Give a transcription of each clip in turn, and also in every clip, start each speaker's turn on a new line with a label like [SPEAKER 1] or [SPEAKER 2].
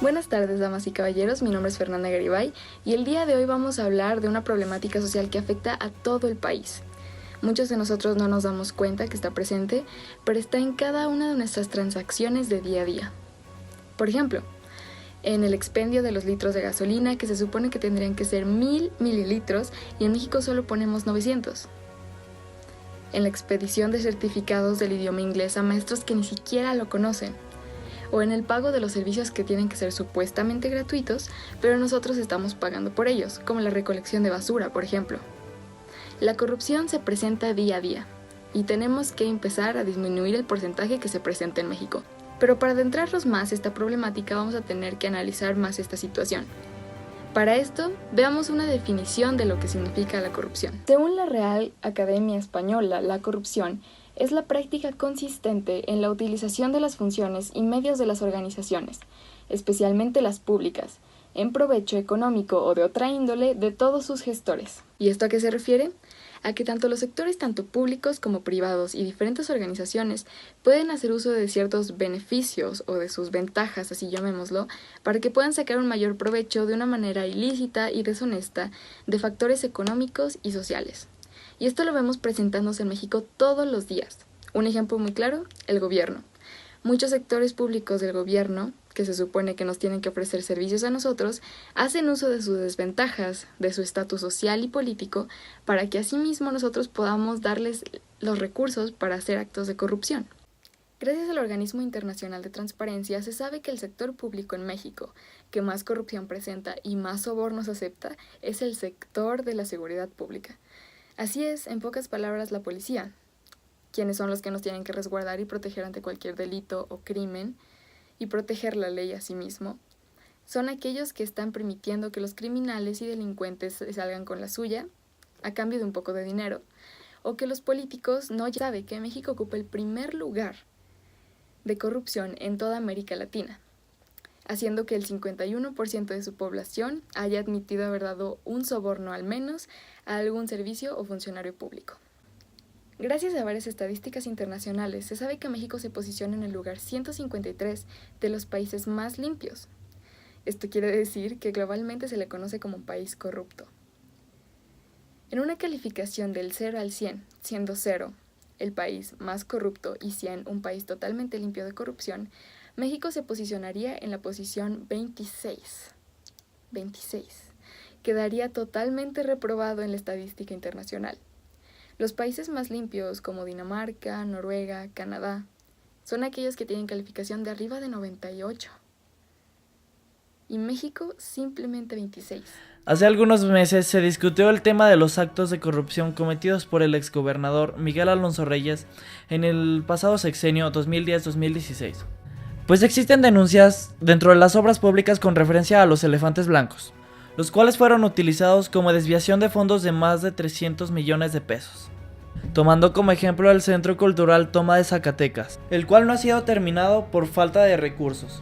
[SPEAKER 1] Buenas tardes, damas y caballeros, mi nombre es Fernanda Garibay y el día de hoy vamos a hablar de una problemática social que afecta a todo el país. Muchos de nosotros no nos damos cuenta que está presente, pero está en cada una de nuestras transacciones de día a día. Por ejemplo, en el expendio de los litros de gasolina, que se supone que tendrían que ser 1000 mililitros y en México solo ponemos 900. En la expedición de certificados del idioma inglés a maestros que ni siquiera lo conocen. O en el pago de los servicios que tienen que ser supuestamente gratuitos, pero nosotros estamos pagando por ellos, como la recolección de basura, por ejemplo. La corrupción se presenta día a día, y tenemos que empezar a disminuir el porcentaje que se presenta en México. Pero para adentrarnos más a esta problemática vamos a tener que analizar más esta situación. Para esto, veamos una definición de lo que significa la corrupción. Según la Real Academia Española, la corrupción es la práctica consistente en la utilización de las funciones y medios de las organizaciones, especialmente las públicas, en provecho económico o de otra índole de todos sus gestores. ¿Y esto a qué se refiere? A que tanto los sectores tanto públicos como privados y diferentes organizaciones pueden hacer uso de ciertos beneficios o de sus ventajas, así llamémoslo, para que puedan sacar un mayor provecho de una manera ilícita y deshonesta de factores económicos y sociales. Y esto lo vemos presentándose en México todos los días. Un ejemplo muy claro, el gobierno. Muchos sectores públicos del gobierno, que se supone que nos tienen que ofrecer servicios a nosotros, hacen uso de sus desventajas, de su estatus social y político, para que asimismo nosotros podamos darles los recursos para hacer actos de corrupción. Gracias al Organismo Internacional de Transparencia se sabe que el sector público en México, que más corrupción presenta y más sobornos acepta, es el sector de la seguridad pública. Así es, en pocas palabras, la policía, quienes son los que nos tienen que resguardar y proteger ante cualquier delito o crimen, y proteger la ley a sí mismo, son aquellos que están permitiendo que los criminales y delincuentes salgan con la suya, a cambio de un poco de dinero, o que los políticos no saben que México ocupa el primer lugar de corrupción en toda América Latina, haciendo que el 51% de su población haya admitido haber dado un soborno al menos a algún servicio o funcionario público. Gracias a varias estadísticas internacionales, se sabe que México se posiciona en el lugar 153 de los países más limpios. Esto quiere decir que globalmente se le conoce como un país corrupto. En una calificación del 0 al 100, siendo 0 el país más corrupto y 100 un país totalmente limpio de corrupción, México se posicionaría en la posición 26. Quedaría totalmente reprobado en la estadística internacional. Los países más limpios como Dinamarca, Noruega, Canadá, son aquellos que tienen calificación de arriba de 98. Y México simplemente 26.
[SPEAKER 2] Hace algunos meses se discutió el tema de los actos de corrupción cometidos por el exgobernador Miguel Alonso Reyes en el pasado sexenio 2010-2016. Pues existen denuncias dentro de las obras públicas con referencia a los elefantes blancos, los cuales fueron utilizados como desviación de fondos de más de 300 millones de pesos. Tomando como ejemplo el Centro Cultural Toma de Zacatecas, el cual no ha sido terminado por falta de recursos.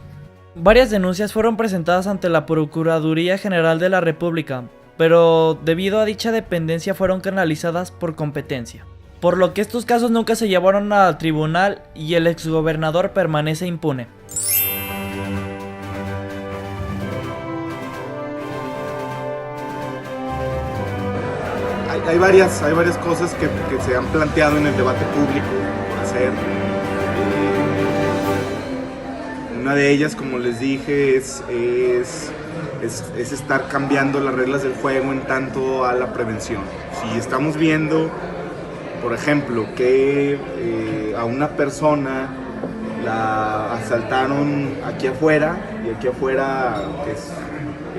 [SPEAKER 2] Varias denuncias fueron presentadas ante la Procuraduría General de la República, pero debido a dicha dependencia fueron canalizadas por competencia, por lo que estos casos nunca se llevaron al tribunal y el exgobernador permanece impune.
[SPEAKER 3] Hay varias cosas que se han planteado en el debate público por hacer. Una de ellas, como les dije, es estar cambiando las reglas del juego en tanto a la prevención. Si estamos viendo, por ejemplo, que a una persona la asaltaron aquí afuera, y aquí afuera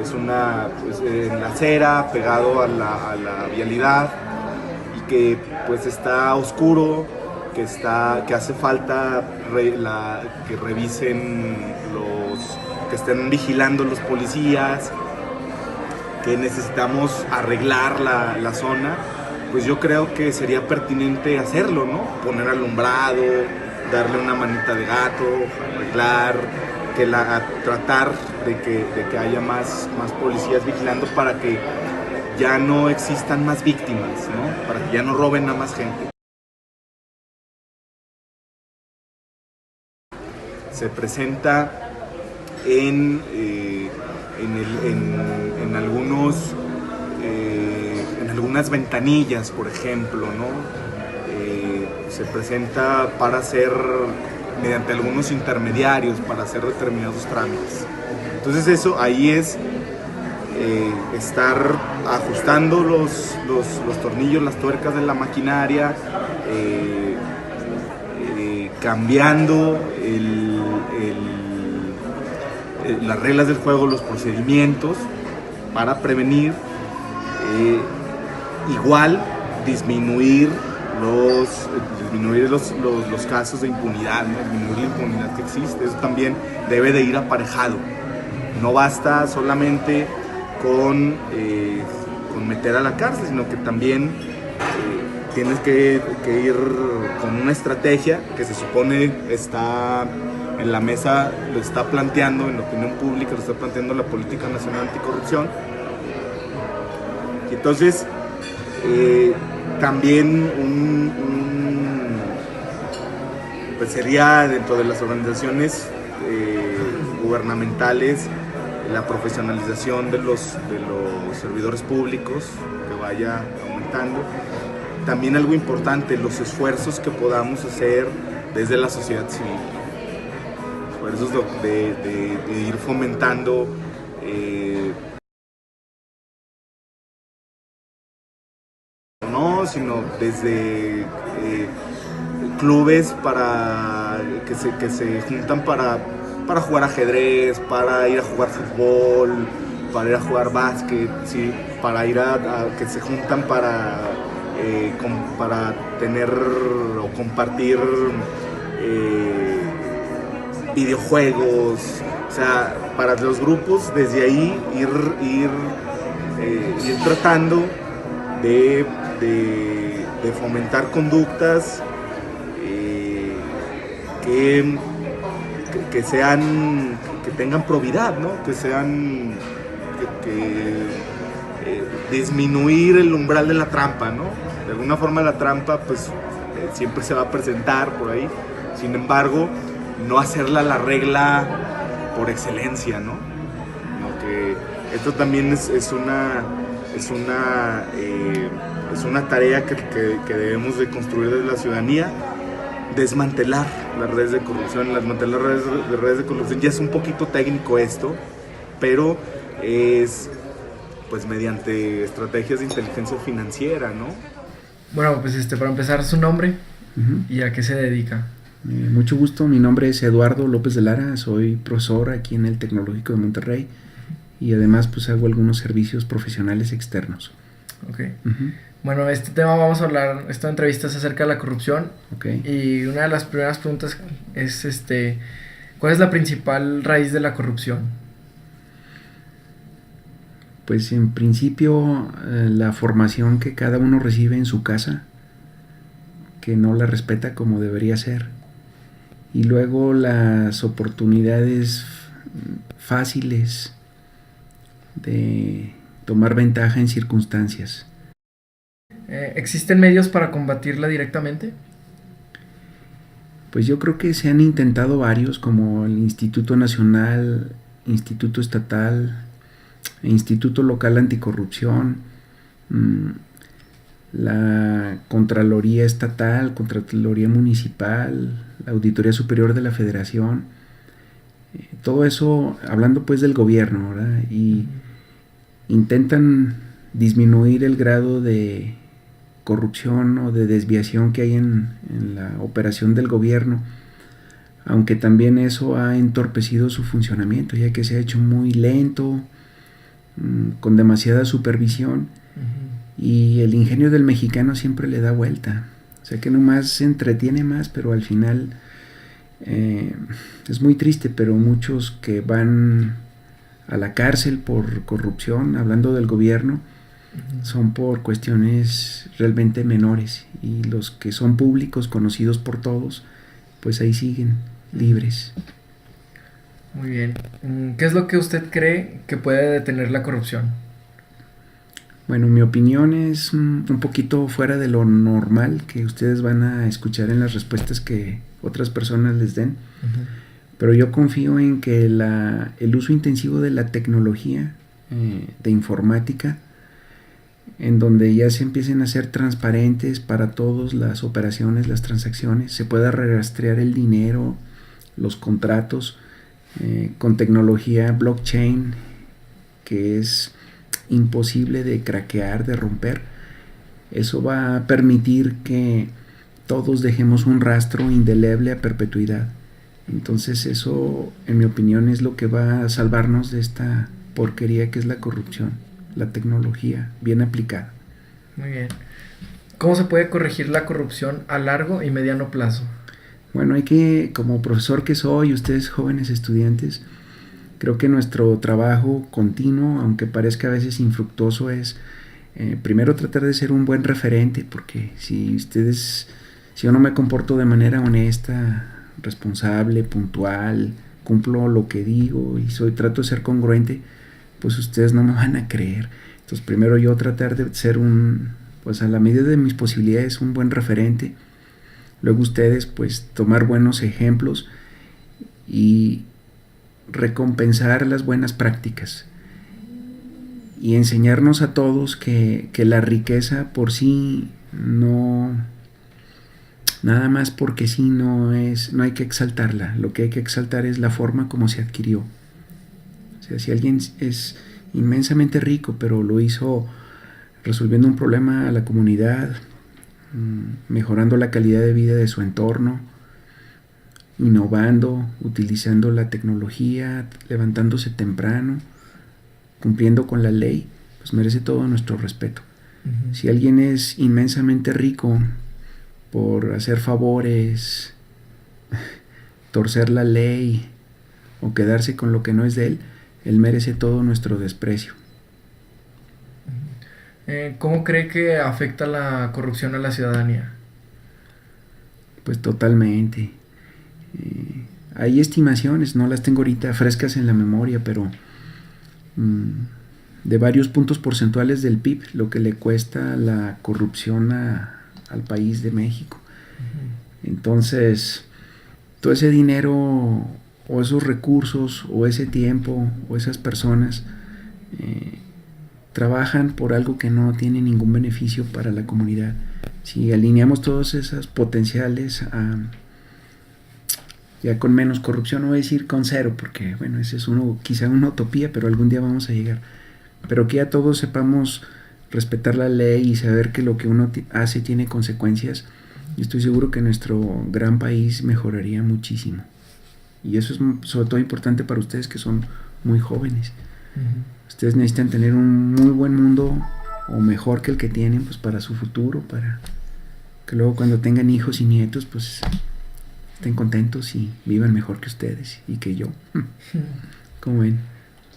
[SPEAKER 3] es una, pues, en la acera, pegado a la vialidad, y que pues está oscuro, que hace falta que revisen que estén vigilando los policías, que necesitamos arreglar la zona, pues yo creo que sería pertinente hacerlo, ¿no? Poner alumbrado, darle una manita de gato, arreglar, tratar de que haya más policías vigilando para que ya no existan más víctimas, ¿no? Para que ya no roben a más gente. se presenta en algunas ventanillas, por ejemplo, ¿no? Se presenta para hacer, mediante algunos intermediarios, para hacer determinados trámites. Entonces eso ahí es estar ajustando los tornillos, las tuercas de la maquinaria, cambiando las reglas del juego, los procedimientos para prevenir, igual disminuir los casos de impunidad, ¿no? Disminuir la impunidad que existe. Eso también debe de ir aparejado. No basta solamente con meter a la cárcel, sino que también tienes que ir con una estrategia que se supone está en la mesa, lo está planteando en la opinión pública, lo está planteando la Política Nacional Anticorrupción. Y entonces también pues sería dentro de las organizaciones gubernamentales la profesionalización de los servidores públicos, que vaya aumentando. También algo importante, los esfuerzos que podamos hacer desde la sociedad civil, esfuerzos de ir fomentando no, sino desde clubes que se juntan para jugar ajedrez, para ir a jugar fútbol, para ir a jugar básquet, ¿sí? Para ir que se juntan para tener o compartir videojuegos, o sea, para los grupos desde ahí ir tratando de fomentar conductas que tengan probidad, ¿no? Que sean disminuir el umbral de la trampa, ¿no? De alguna forma la trampa pues siempre se va a presentar por ahí, sin embargo no hacerla la regla por excelencia, ¿no? Que esto también es una tarea que debemos de construir desde la ciudadanía, desmantelar las redes de corrupción. Desmantelar las redes de corrupción ya es un poquito técnico esto, pero es pues mediante estrategias de inteligencia financiera, ¿no?
[SPEAKER 4] Bueno, pues para empezar, su nombre y a qué se dedica.
[SPEAKER 5] Mucho gusto, mi nombre es Eduardo López de Lara, soy profesor aquí en el Tecnológico de Monterrey y además pues hago algunos servicios profesionales externos.
[SPEAKER 4] Ok. Bueno, este tema vamos a hablar, esta entrevista es acerca de la corrupción.
[SPEAKER 5] Okay.
[SPEAKER 4] Y una de las primeras preguntas es ¿cuál es la principal raíz de la corrupción?
[SPEAKER 5] Pues en principio la formación que cada uno recibe en su casa, que no la respeta como debería ser, y luego las oportunidades fáciles de tomar ventaja en circunstancias.
[SPEAKER 4] ¿Existen medios para combatirla directamente?
[SPEAKER 5] Pues yo creo que se han intentado varios, como el Instituto Nacional, Instituto Estatal, Instituto Local Anticorrupción, la Contraloría Estatal, Contraloría Municipal, la Auditoría Superior de la Federación, todo eso hablando pues del gobierno, ¿verdad? Y intentan disminuir el grado de corrupción o de desviación que hay en la operación del gobierno, aunque también eso ha entorpecido su funcionamiento, ya que se ha hecho muy lento, con demasiada supervisión, y el ingenio del mexicano siempre le da vuelta, o sea que nomás se entretiene más, pero al final es muy triste, pero muchos que van a la cárcel por corrupción, hablando del gobierno, son por cuestiones realmente menores, y los que son públicos, conocidos por todos, pues ahí siguen libres.
[SPEAKER 4] Muy bien. ¿Qué es lo que usted cree que puede detener la corrupción?
[SPEAKER 5] Bueno, mi opinión es un poquito fuera de lo normal que ustedes van a escuchar en las respuestas que otras personas les den, Pero yo confío en que el uso intensivo de la tecnología, de informática, en donde ya se empiecen a ser transparentes para todos las operaciones, las transacciones, se pueda rastrear el dinero, los contratos, con tecnología blockchain, que es imposible de craquear, de romper. Eso va a permitir que todos dejemos un rastro indeleble a perpetuidad. Entonces eso, en mi opinión, es lo que va a salvarnos de esta porquería que es la corrupción, la tecnología bien aplicada.
[SPEAKER 4] Muy bien. ¿Cómo se puede corregir la corrupción a largo y mediano plazo?
[SPEAKER 5] Bueno, hay que, como profesor que soy, ustedes jóvenes estudiantes, creo que nuestro trabajo continuo, aunque parezca a veces infructuoso, es primero tratar de ser un buen referente, porque si yo no me comporto de manera honesta, responsable, puntual, cumplo lo que digo y trato de ser congruente, pues ustedes no me van a creer. Entonces primero yo tratar de ser pues a la medida de mis posibilidades, un buen referente. Luego ustedes pues tomar buenos ejemplos y recompensar las buenas prácticas y enseñarnos a todos que la riqueza por sí nada más porque sí no hay que exaltarla. Lo que hay que exaltar es la forma como se adquirió. O sea, si alguien es inmensamente rico, pero lo hizo resolviendo un problema a la comunidad, mejorando la calidad de vida de su entorno, innovando, utilizando la tecnología, levantándose temprano, cumpliendo con la ley, pues merece todo nuestro respeto. Uh-huh. Si alguien es inmensamente rico por hacer favores, torcer la ley o quedarse con lo que no es de él merece todo nuestro desprecio.
[SPEAKER 4] ¿Cómo cree que afecta la corrupción a la ciudadanía?
[SPEAKER 5] Pues totalmente. Hay estimaciones, no las tengo ahorita frescas en la memoria, pero de varios puntos porcentuales del PIB, lo que le cuesta la corrupción al país de México. Uh-huh. Entonces, todo ese dinero o esos recursos o ese tiempo o esas personas trabajan por algo que no tiene ningún beneficio para la comunidad. Si alineamos todos esos potenciales ya con menos corrupción, no voy a decir con cero, porque bueno, ese es quizá una utopía, pero algún día vamos a llegar. Pero que ya todos sepamos respetar la ley y saber que lo que uno hace tiene consecuencias, y estoy seguro que nuestro gran país mejoraría muchísimo. Y eso es sobre todo importante para ustedes que son muy jóvenes. Uh-huh. Ustedes necesitan tener un muy buen mundo, o mejor que el que tienen, pues para su futuro, para que luego cuando tengan hijos y nietos, pues estén contentos y vivan mejor que ustedes y que yo. ¿Cómo ven?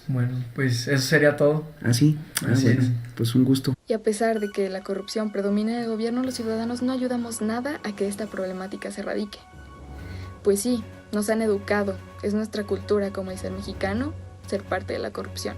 [SPEAKER 4] Bueno, pues eso sería todo.
[SPEAKER 5] ¿Ah, sí?
[SPEAKER 4] Así
[SPEAKER 5] bueno,
[SPEAKER 4] es.
[SPEAKER 5] Pues un gusto.
[SPEAKER 1] Y a pesar de que la corrupción predomina en el gobierno, los ciudadanos no ayudamos nada a que esta problemática se erradique. Pues sí, nos han educado, es nuestra cultura como el ser mexicano, ser parte de la corrupción.